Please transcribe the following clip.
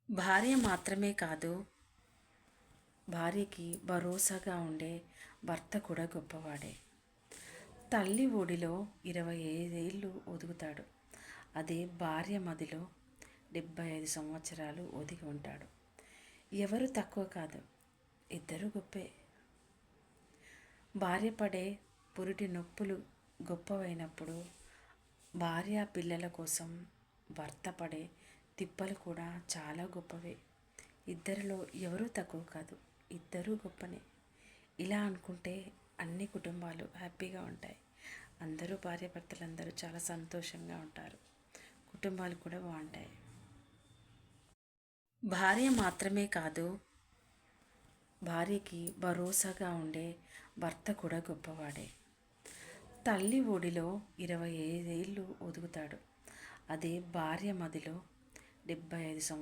భార్య మాత్రమే కాదు, భార్యకి భరోసాగా ఉండే భర్త కూడా గొప్పవాడే. తల్లి ఒడిలో 25 ఏళ్ళు ఒదుగుతాడు. అదే భార్య మదిలో 75 సంవత్సరాలు ఒదిగి ఉంటాడు. ఎవరు తక్కువ కాదు, ఇద్దరు గొప్పే. భార్య పడే పురిటి నొప్పులు గొప్పవైనప్పుడు, భార్య పిల్లల కోసం భర్త పడే తిప్పలు కూడా చాలా గొప్పవే. ఇద్దరిలో ఎవరూ తక్కువ కాదు, ఇద్దరూ గొప్పనే. ఇలా అనుకుంటే అన్ని కుటుంబాలు హ్యాపీగా ఉంటాయి. అందరూ భార్యాభర్తలందరూ చాలా సంతోషంగా ఉంటారు. కుటుంబాలు కూడా బాగుంటాయి. భార్య మాత్రమే కాదు, భార్యకి భరోసాగా ఉండే భర్త కూడా గొప్పవాడే. తల్లి ఒడిలో 25 ఏళ్ళు ఒదుగుతాడు. అదే భార్య మదిలో 75 సంవత్సరాలు